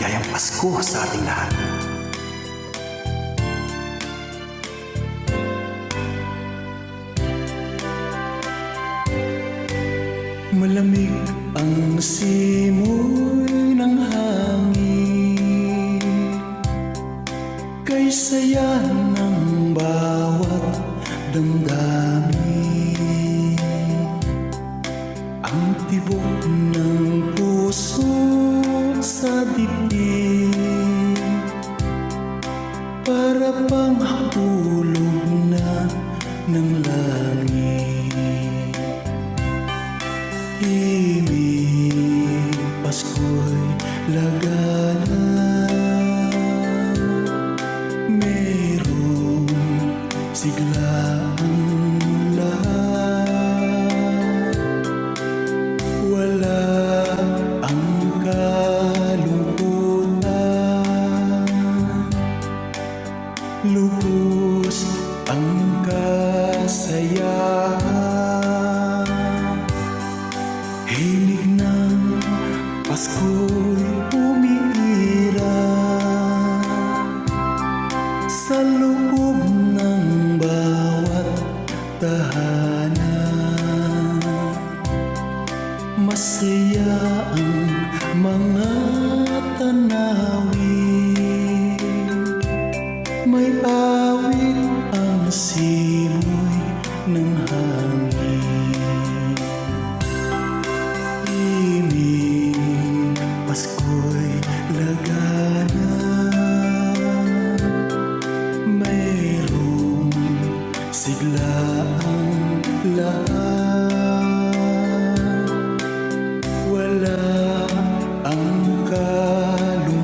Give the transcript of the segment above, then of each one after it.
Maligayang Pasko sa ating lahat. Malamig ang simoy ng hangin, kay saya ng bawat damdamin. Ang tibok ng puso sa dibdib, para pang hulog na ng langit. Himig Pasko'y lagana, merong siglaang lahat. Wala ang kalungkutan, lubos ang kasayahan. Himig ng Pasko'y umiiral sa loob ng bawat tahanan. Masaya ang mga tanawin, may awit ang simoy ng hangin. Himig Pasko'y lagana, mayroong siglaang lahat. Wala ang kalungkutan,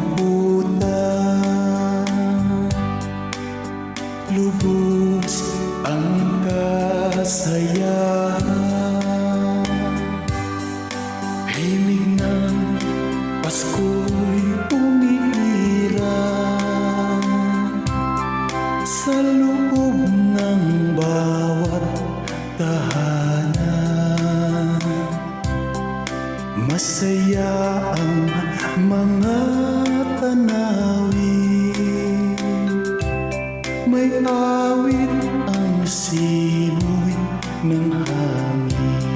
lubos ang kasayahan. Himig ng Pasko'y umiiral sa loob ng bawat tahanan. Masaya ang mga tanawin, may awit ang simoy ng hangin.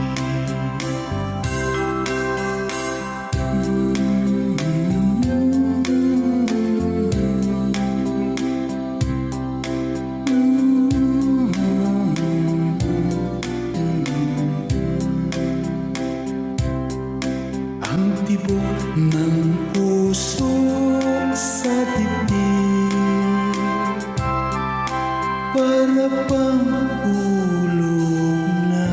Ang tibok ng puso sa dibdib, para pang hulog na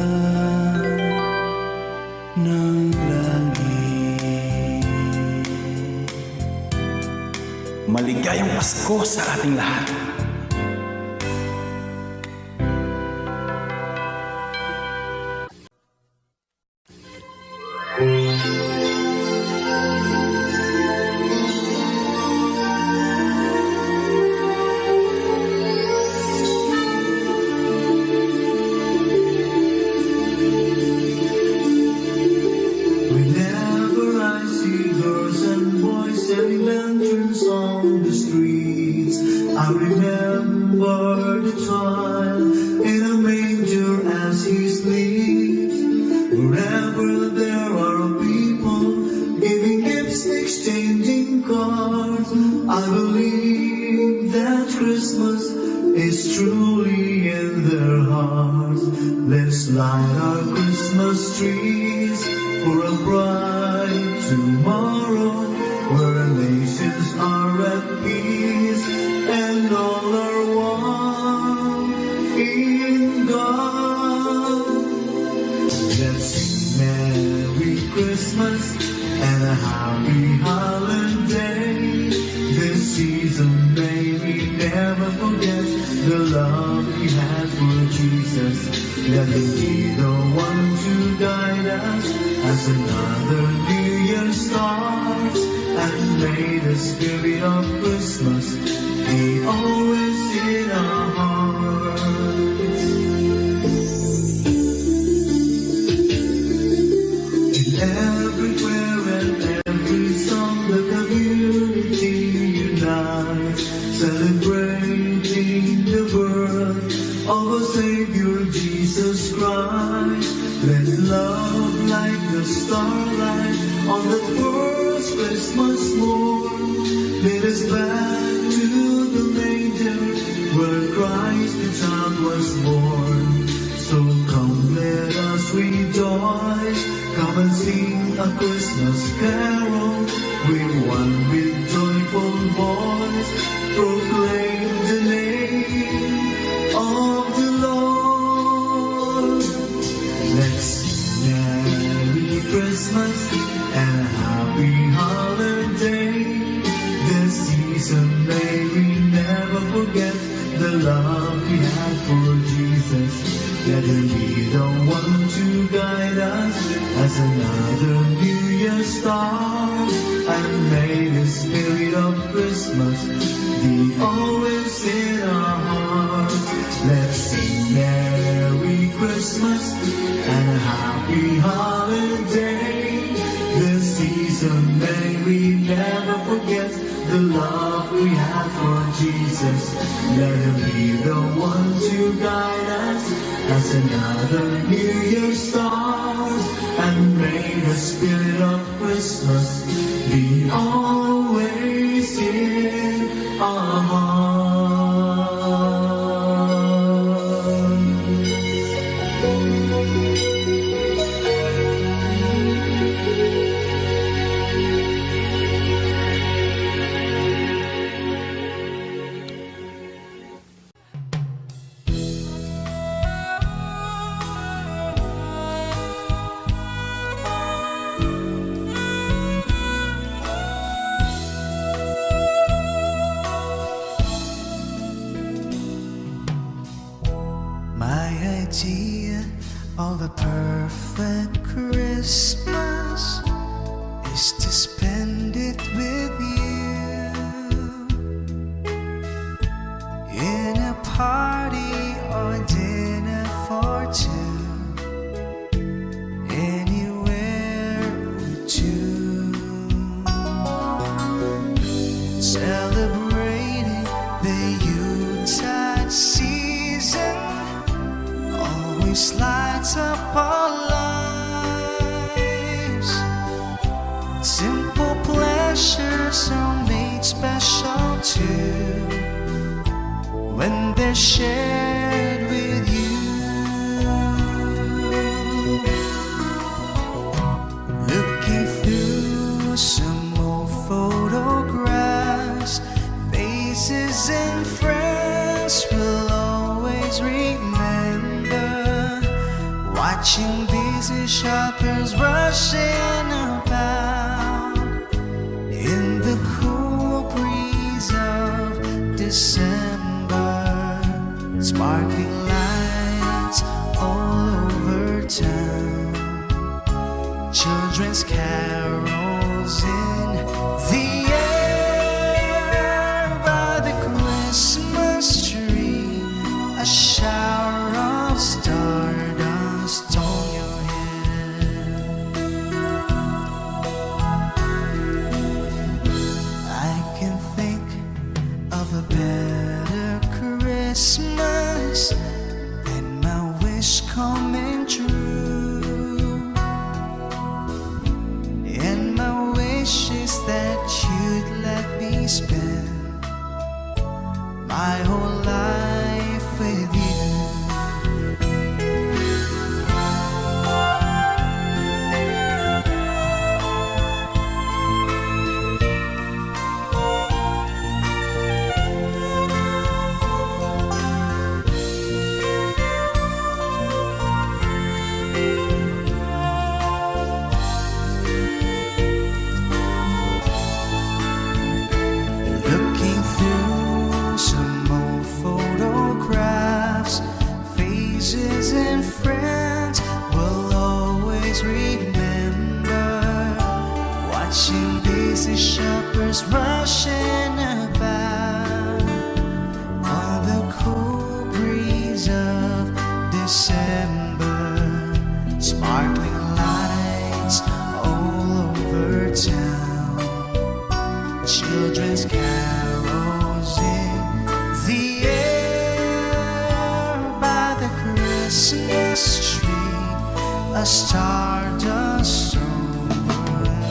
ng langit. Maligayang Pasko sa ating lahat. Whenever I see girls and boys selling lanterns on the streets, I remember the child in a manger as he sleeps. Wherever there are people giving gifts, exchanging cards, I believe that Christmas is truly in their hearts. Let's light our Christmas trees for a bright tomorrow, where nations are at peace and all are one in God. Let's sing Merry Christmas and a happy holiday. This season may we never forget the love we had for Jesus. Let him be the one to guide us as another new year starts, and may the spirit of Christmas be always in our hearts. In every prayer and every song, the community On that first Christmas morn, lead us back to the manger where Christ the child was born. So come, let us rejoice, come and sing a Christmas carol with one big joyful voice, proclaim the name of the Lord. Let's sing Merry Christmas and a happy holiday. This season may we never forget the love we had for Jesus. Let him be the one to guide us as another New Year starts. And may the spirit of Christmas be always in our hearts. Let's sing Merry Christmas and a happy holiday. This season may we never forget the love we have for Jesus. Let him be the one to guide us as another New Year starts. And may the spirit of Christmas be always in our hearts. My idea of a perfect Christmas is to spend it with you in a party or dinner for two, anywhere we choose, celebrating the Yuletide season. Always lights up our lives. Simple pleasures are made special too when they're shared with you. Looking through some old photographs, faces and friends will always remember. Watching busy shoppers rushing about in the cool breeze of December. Sparkling lights all over town, children's carols in the air. By the Christmas tree, a shower of stardust on your head. I can think of a better Christmas than my wish coming true. And my wish is that you'd let me spend my whole life with you. Looking through some old photographs, faces and friends will always remember. Watching busy shoppers rushing about on the cool breeze of December. Sparkling lights all over town, children's carols in the air. By the Christmas tree, a stardust over and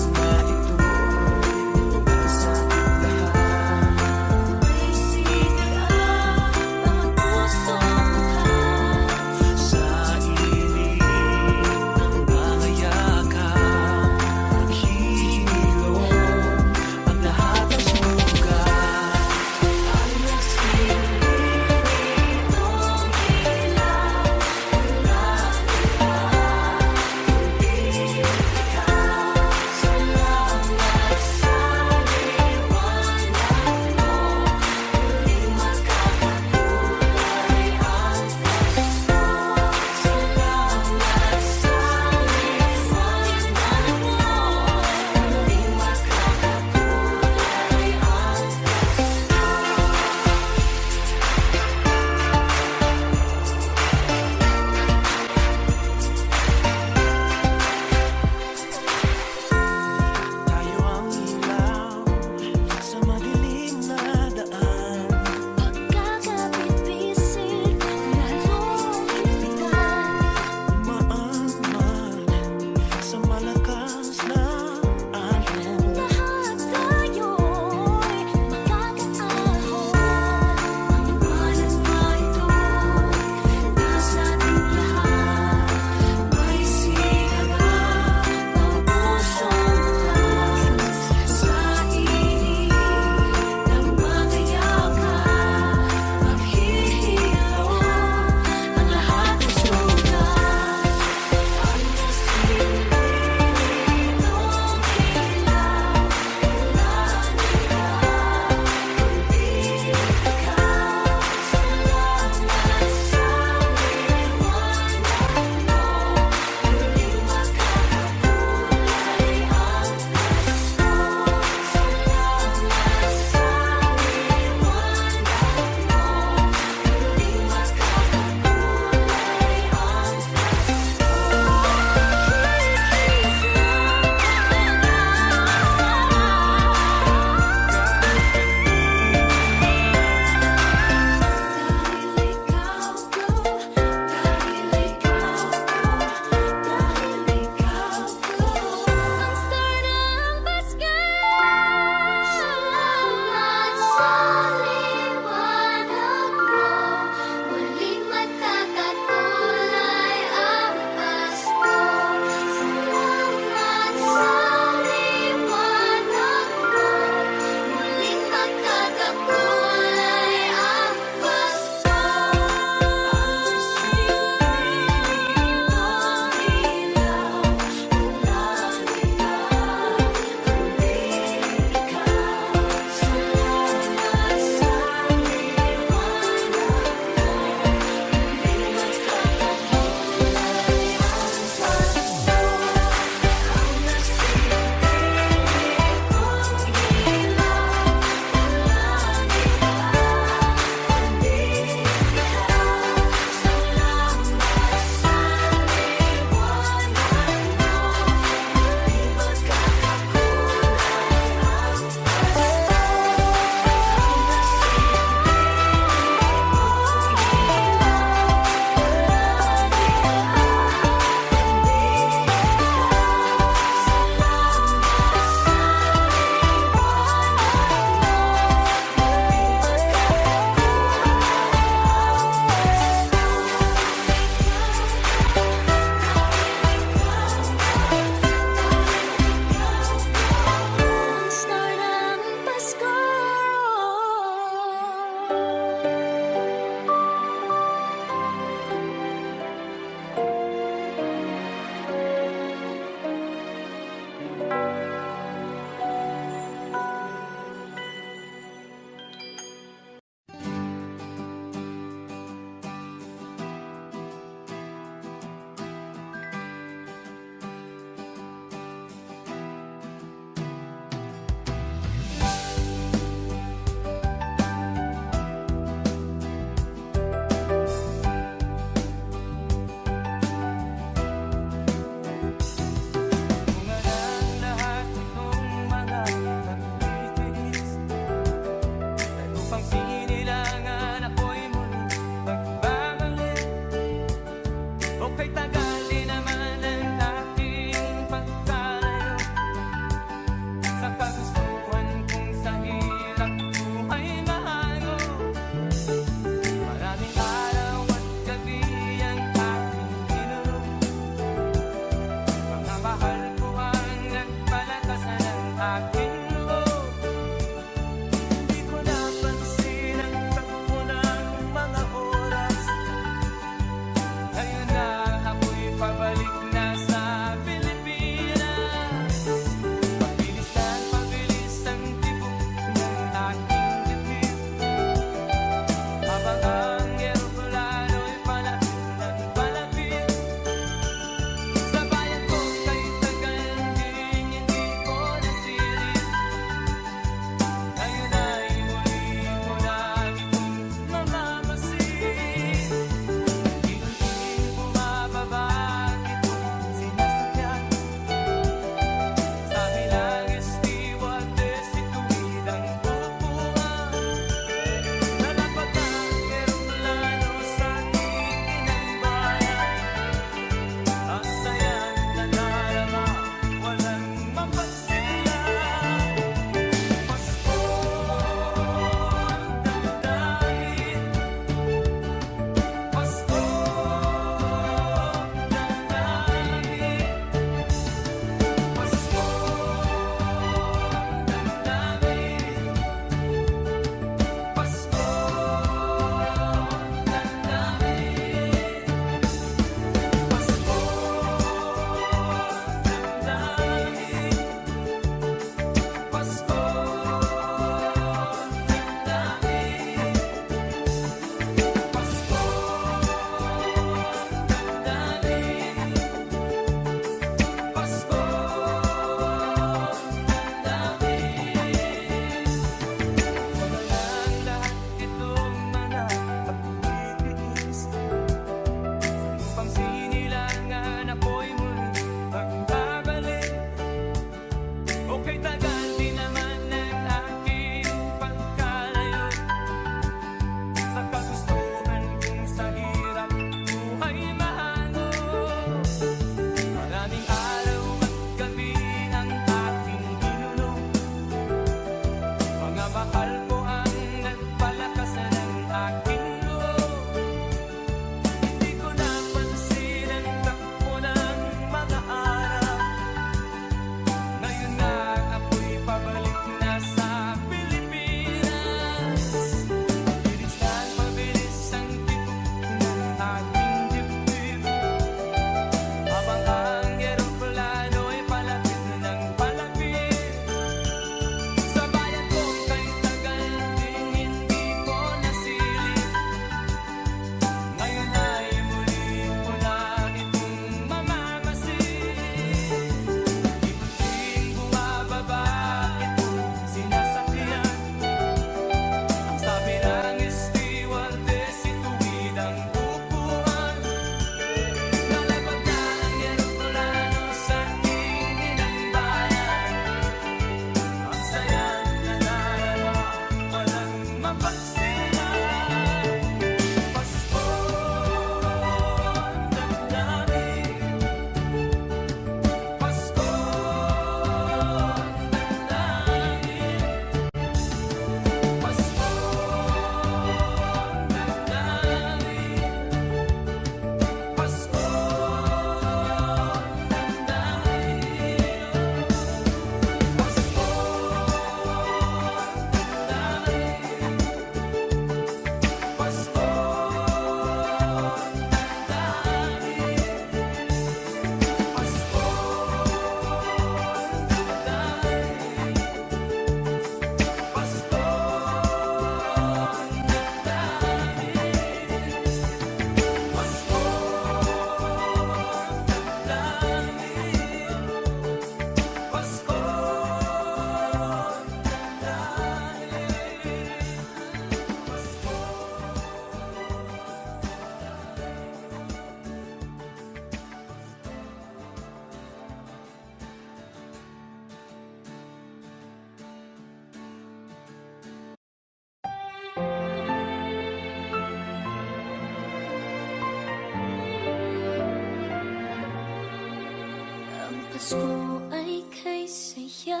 Pasko ay kay saya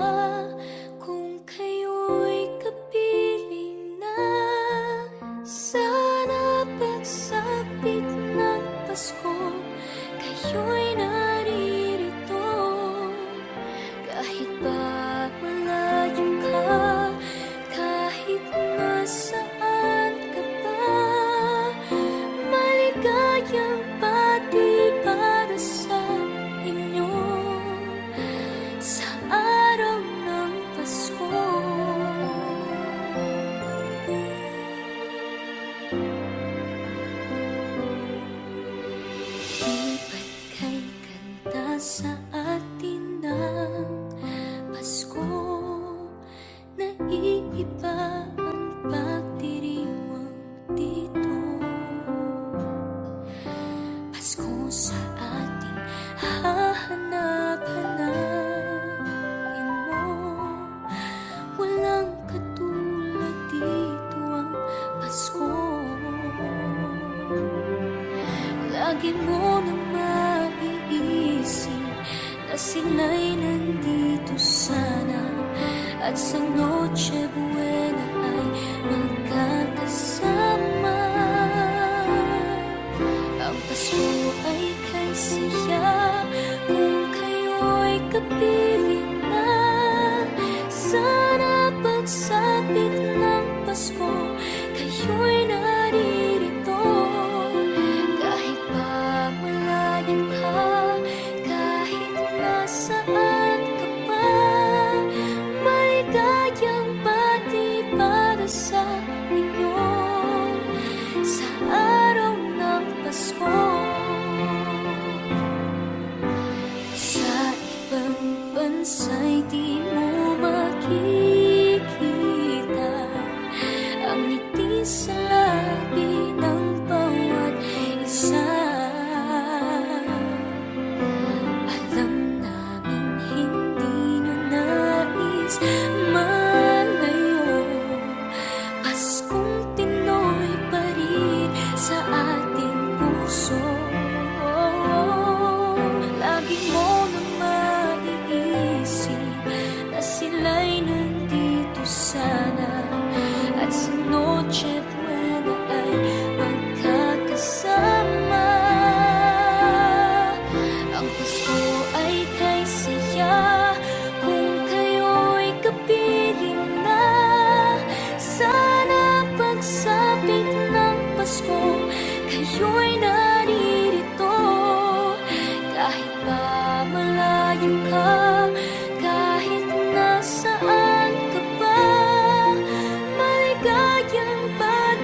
kung kayo'y kapiling na. Sana pagsapit ng Pasko, kayo'y naririto. Kahit pa malayo ka, kahit nasaan ka pa, maligayang pati para sa inyo sa araw ng Pasko. Di ba't kay kanta sa atin ng Pasko, naiiba ang pagdiriwang dito. Pasko sa ating hahanap-hanapin mo. Walang katulad dito ang Pasko. Lagi mo na maiisip na sila'y nandito sana, at sa Noche Buena ay magkakasama. Ang Pasko ay kay saya kung kayo'y kapiling na. Sana pagsapit ng Pasko, kayo'y naririto. Kahit pa malayo ka, kahit nasaan ka pa, maligayang pati para sa inyo sa araw ng Pasko. Sa ibang bansa'y di mo makikita ang ngiti sa labi ng bawat isa. Alam namin hindi nyo nais malayo, Paskong Pinoy pa rin sa ating puso. Lagi mo na maiisip na sila'y nandito sana, at sa Noche Buena ay magkakasama. Ang Pasko ay kay saya kung kayo'y kapiling na. Sana pagsapit ng Pasko, kayo'y naririto. Kahit pa malayo ka, kahit nasaan ka pa, maligayang pati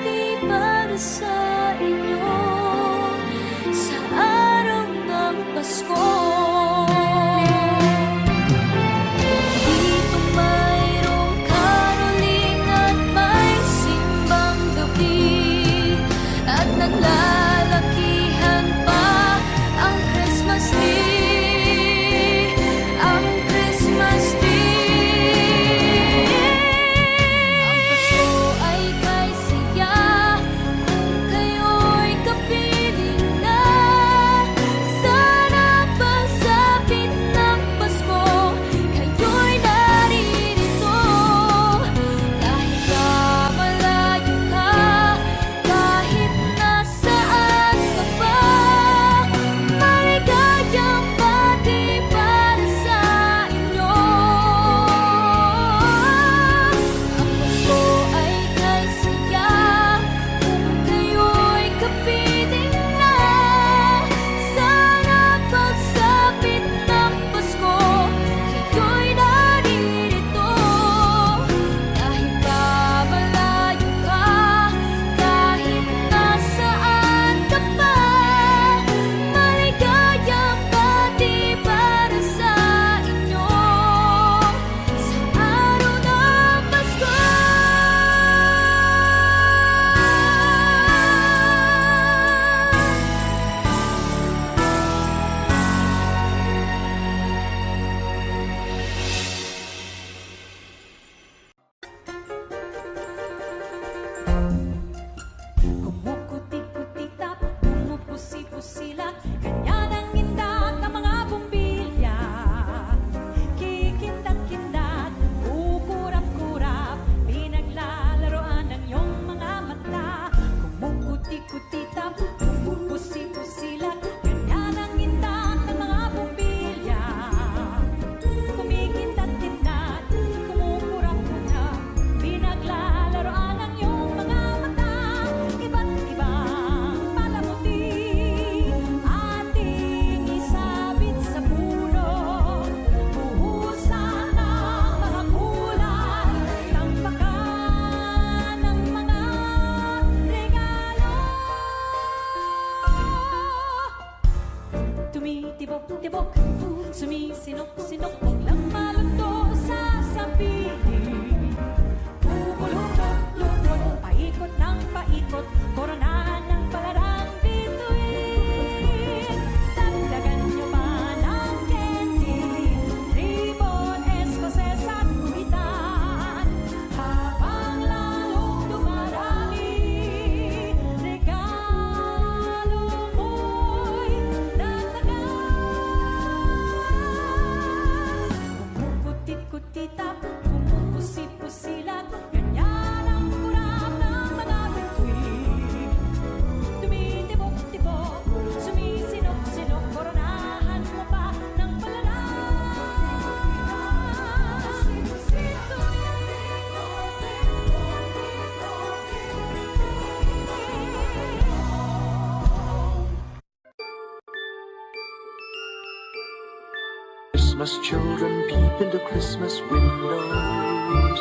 Christmas children peep into Christmas windows.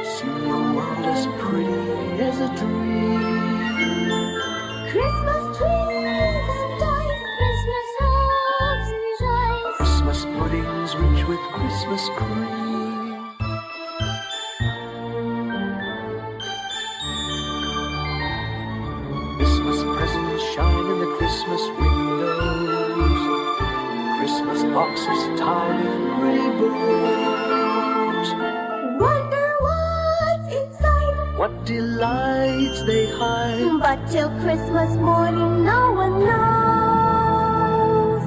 See a world as pretty as a dream. Christmas trees and toys, Christmas hopes and joys. Christmas puddings rich with Christmas cream. Christmas presents shine in the Christmas windows. Christmas boxes tied with pretty bows. Wonder what's inside, What delights they hide. but till Christmas morning no one knows.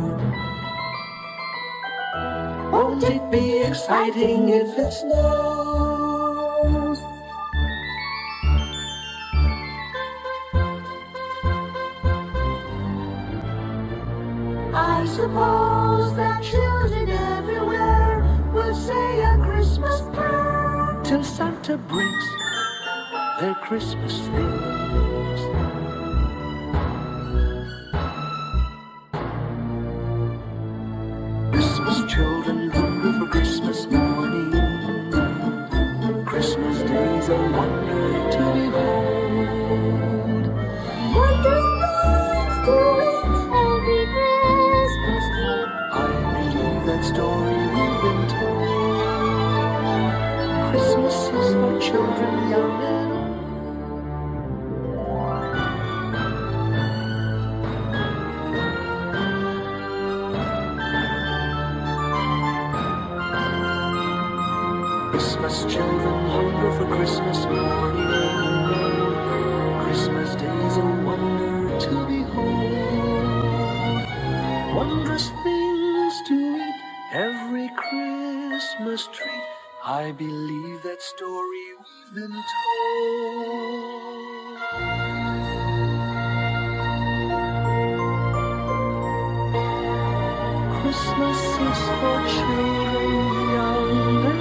Won't it be exciting if it snows? I suppose that children everywhere will say a Christmas prayer. Till Santa brings their Christmas things. Christmas children hunger for Christmas morning. Christmas days a wonder to behold. Wondrous things to it every Christmas tree. I believe that story we've been told. Christmas is for children young and old. Christmas children hunger for Christmas morning. Christmas days a wonder to behold. Wondrous things to eat, every Christmas treat. I believe that story we've been told. Christmas is for children young and old.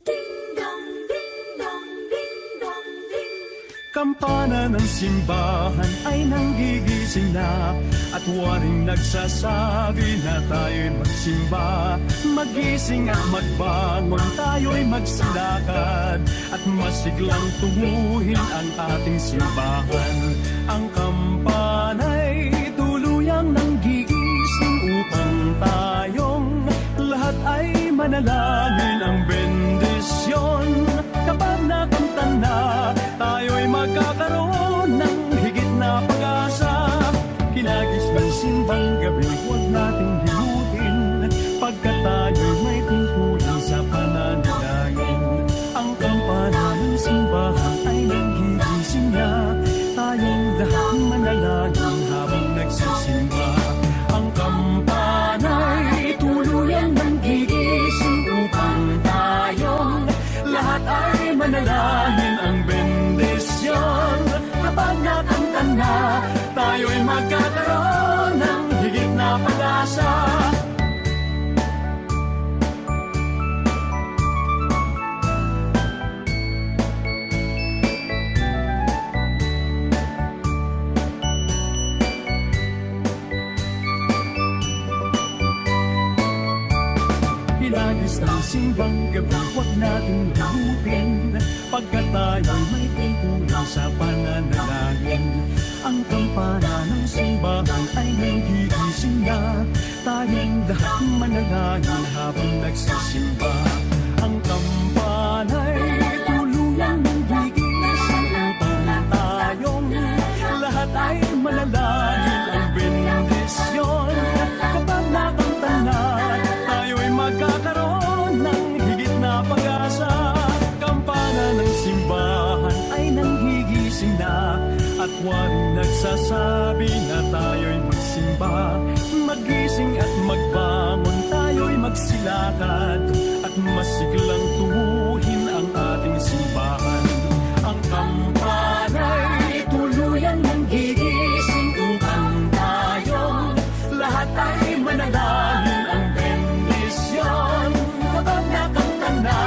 Ding dong, ding dong, ding dong, ding. Kampana ng simbahan ay nanggigising na at waring nagsasabi na tayo'y magsimba. Magising at magbangon, tayo'y magsilakad at masiglang tunguhin ang ating simbahan. Ang kampana'y tuluyang nanggigising upang tayong lahat ay manalangin ang bendisyon. Kapag nakanta na, tayo'y magkakaroon ng higit na pag-asa. Hinagis ng simbang gabi, huwag nating limutin, pagkat tayo'y may tungkulin sa pananalangin. Ang kampana ng simbahan ay nanggigising na, tayong lahat manalangin habang nagsisimba. Ang kampana'y tuluyang nanggigising upang tayong lahat ay manalangin ang bendisyon. Kapag nakanta na, tayo'y magkakaroon ng higit na pag-asa. Hinagis ng simbang gabi, huwag natin limutin, pagkat tayo'y may tungkulin sa pananalangin. Ang kampana ng simbahan ay nanggigising na, tayong lahat manalangin habang nagsisimba. Ang kampana'y tuluyang nanggigising upang tayong lahat ay manalangin ang bendisyon. Kapag nakanta na, tayo'y magkakaroon ng higit na pag-asa. Kampana ng simbahan ay nanggigising na, at waring nagsasabi na tayo'y magsimba. Magising at magbangon, tayo'y magsilakad at masiglang tuwuhin ang ating simbahan. Ang kampana'y tuluyang nanggigising upang tayong lahat ay manalangin ang bendisyon. Kapag nakanta na,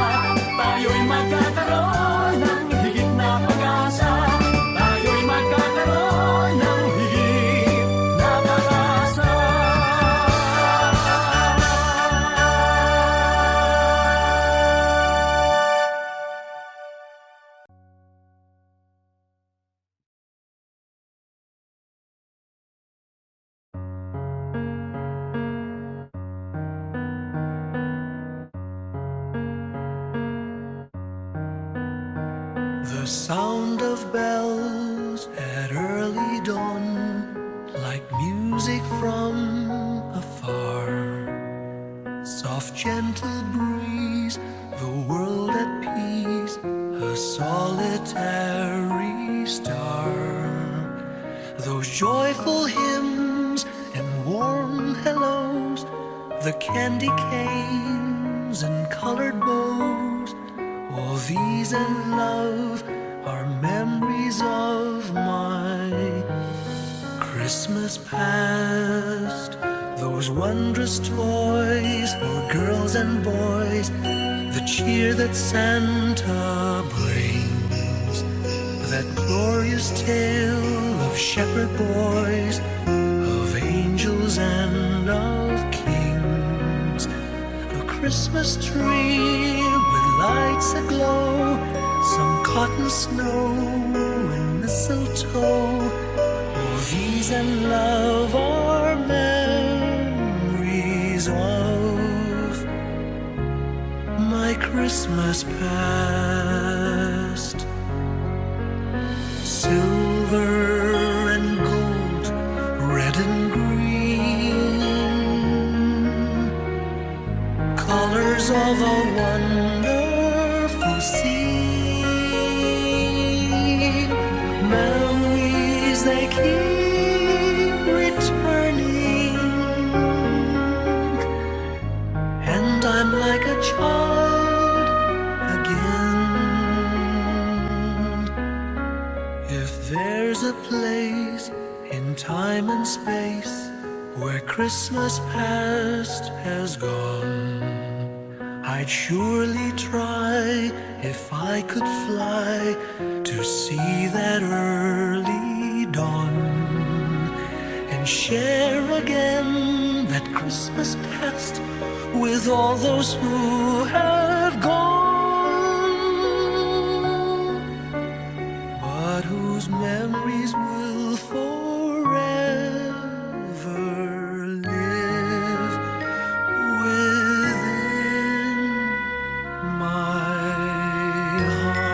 The sound of bells at early dawn, like music from afar. Soft, gentle breeze, the world at peace, a solitary star. Those joyful hymns and warm hellos, the candy canes and colored bows, all these and love are memories of my Christmas past. Those wondrous toys for girls and boys, the cheer that Santa brings, that glorious tale of shepherd boys, of angels and of kings. A Christmas tree with lights aglow, some cotton snow and mistletoe, all these and love are memories of my Christmas past. Silver and gold, red and green, colors of a wonderful scene. Memories they keep returning, and I'm like a child again. If there's a place in time and space where Christmas past has gone, I'd surely try, if I could fly, to see that early dawn and share again that Christmas past with all those who have gone, but whose memories will forever live within my heart.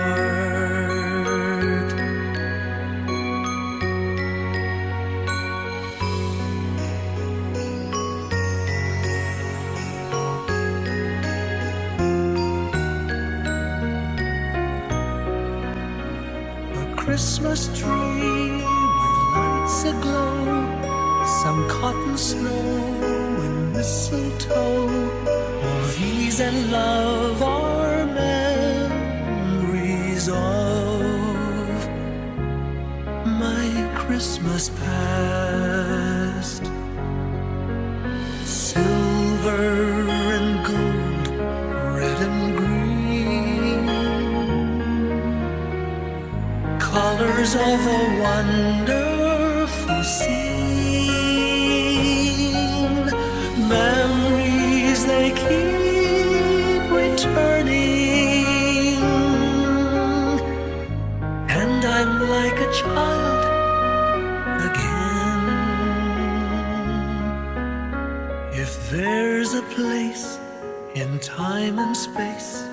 A Christmas tree with lights aglow, some cotton snow and mistletoe, all these and love are memories of my Christmas past. Silver and gold, red and green, colors of a wonderful scene. Memories they keep returning, and I'm like a child again. If there's a place in time and space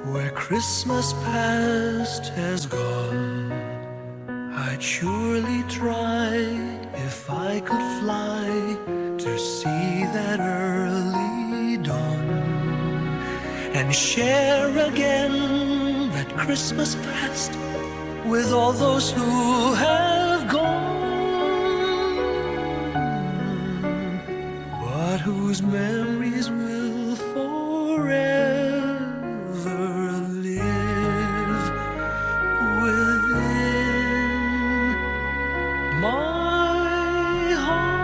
where Christmas past has gone, I'd surely try, if I could fly, to see that early dawn and share again that Christmas past with all those who have gone, but whose memories will forever live within my heart.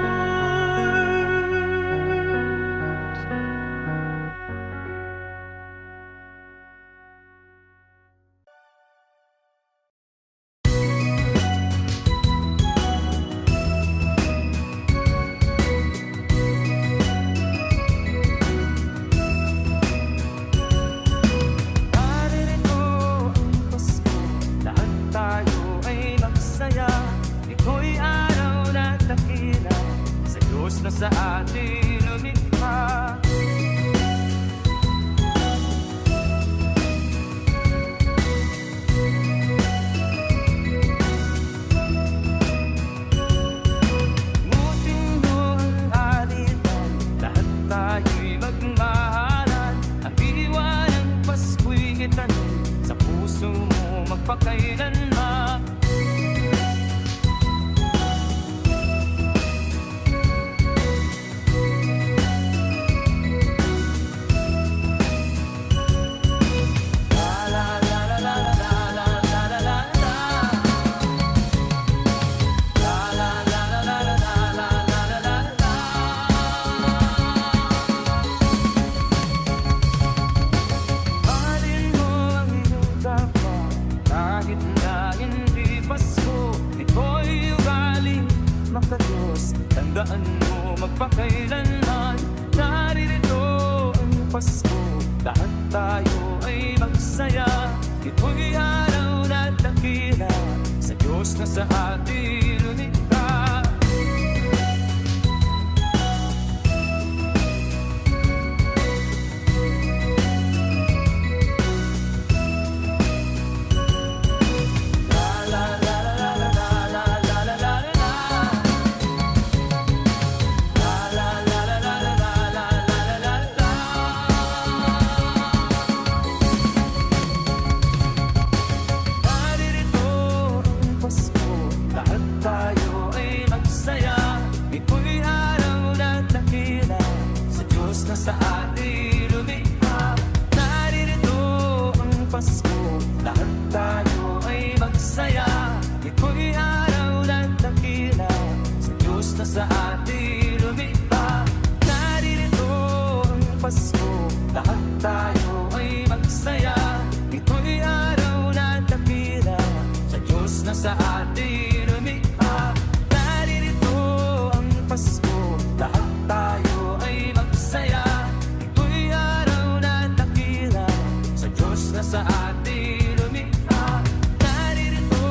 Paririto ang Pasko, lahat tayo ay magsaya. Ito'y araw na dakila sa Diyos na sa atin lumikha. magpakailanman. Mahalin mo ang iyong kapwa kahit na hindi Pasko. Ito'y ugaling makadiyos. Tandaan mo magpakailanman. Naririto ang Pasko, lahat tayo ay magsaya. Ito'y araw na dakila sa Diyos na sa atin lumikha. Naririto ang Pasko, lahat tayo ay magsaya. Ito'y araw na dakila sa Diyos na sa atin lumikha. Naririto ang Pasko, lahat tayo ay magsaya. Ito'y araw na dakila sa Diyos na sa atin lumikha. Naririto ang Pasko, lahat tayo ay magsaya. Ito'y araw na dakila sa Diyos na sa atin lumikha. Naririto ang Pasko, lahat tayo ay magsaya. Ito'y araw na dakila sa Diyos na sa atin lumikha. Naririto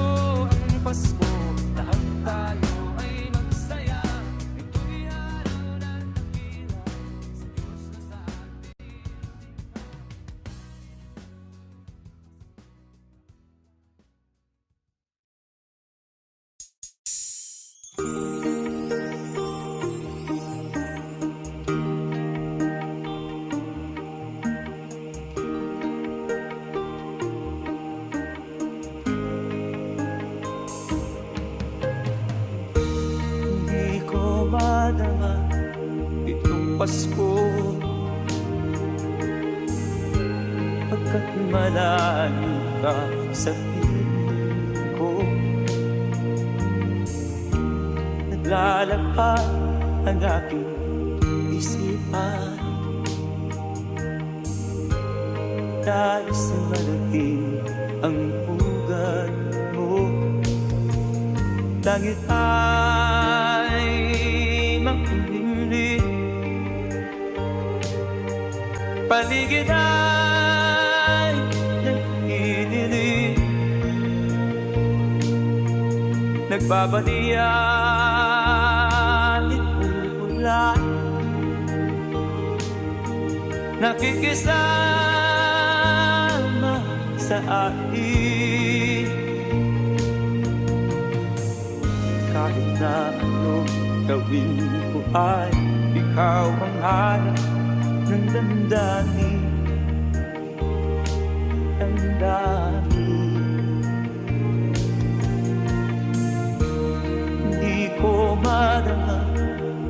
ang Pasko, lahat tayo ay magsaya. Ito'y araw na dakila sa Diyos na sa atin. Hindi ko madama itong Pasko, pagkat malayo ka sa piling ko. Naglalakad ang aking isipan, nais na marating ang ugat mo. Langit ay makulimlim, paligid ay nag-idilim. Nagbabalian itong ulan, nakikisama sa akin. Kahit na anong gawin ko ay ikaw ang hanap ng damdamin. Hindi ko madama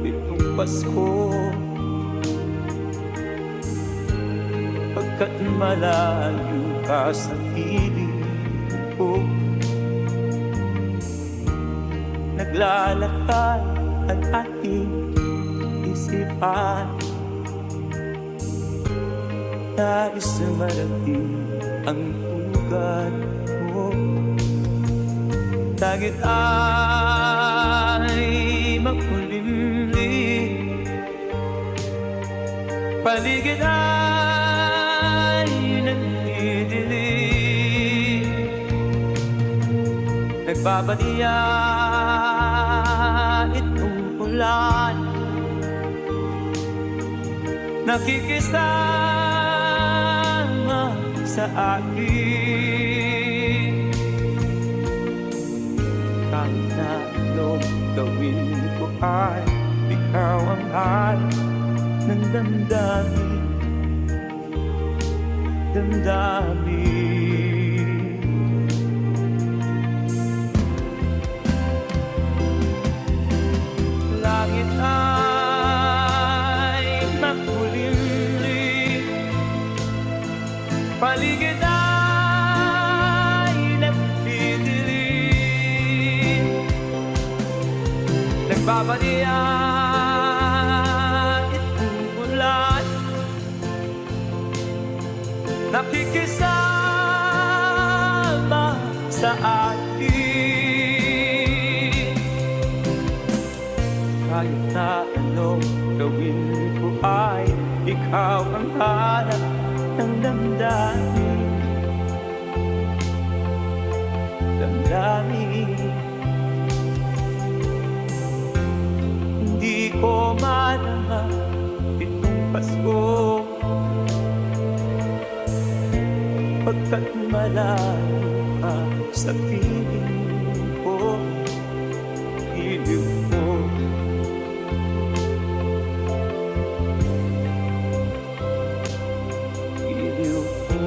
itong Pasko, pagkat malayo ka sa piling ko. Naglalakad ang ating isipan, nais na marating ang ugat mo. Langit ay makulimlim, paligid ay nagdidilim. Nagbabalian itong ulan, nakikisama sa akin. Kahit na anong gawin ko ay ikaw ang hanap ng damdamin. babalian itong ulan. Nakikisama sa atin. Kahit na anong gawin ko ay ikaw ang hanap ng damdamin. Hindi ko madama itong Pasko, pagkat malayo ka sa piling ko, piling ko. Piling ko.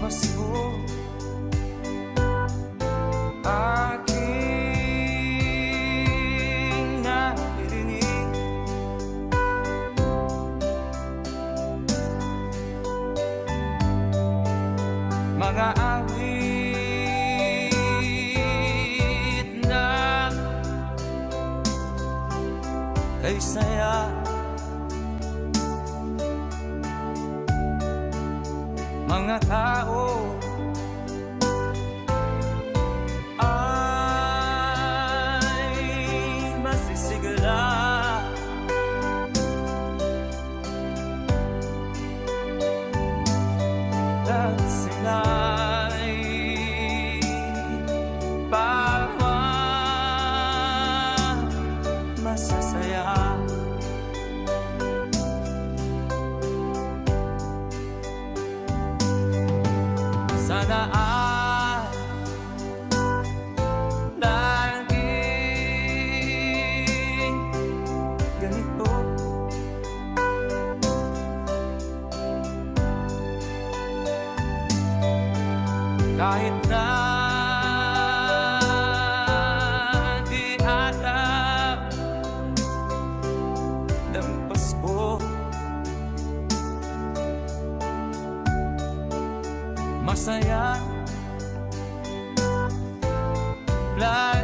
Pasko aking naririnig mga awit na kay saya, mga tao ay masisigla at sila'y masasaya. Sana ay laging ganito, kahit na di alam ng Pasko, masaya lagi.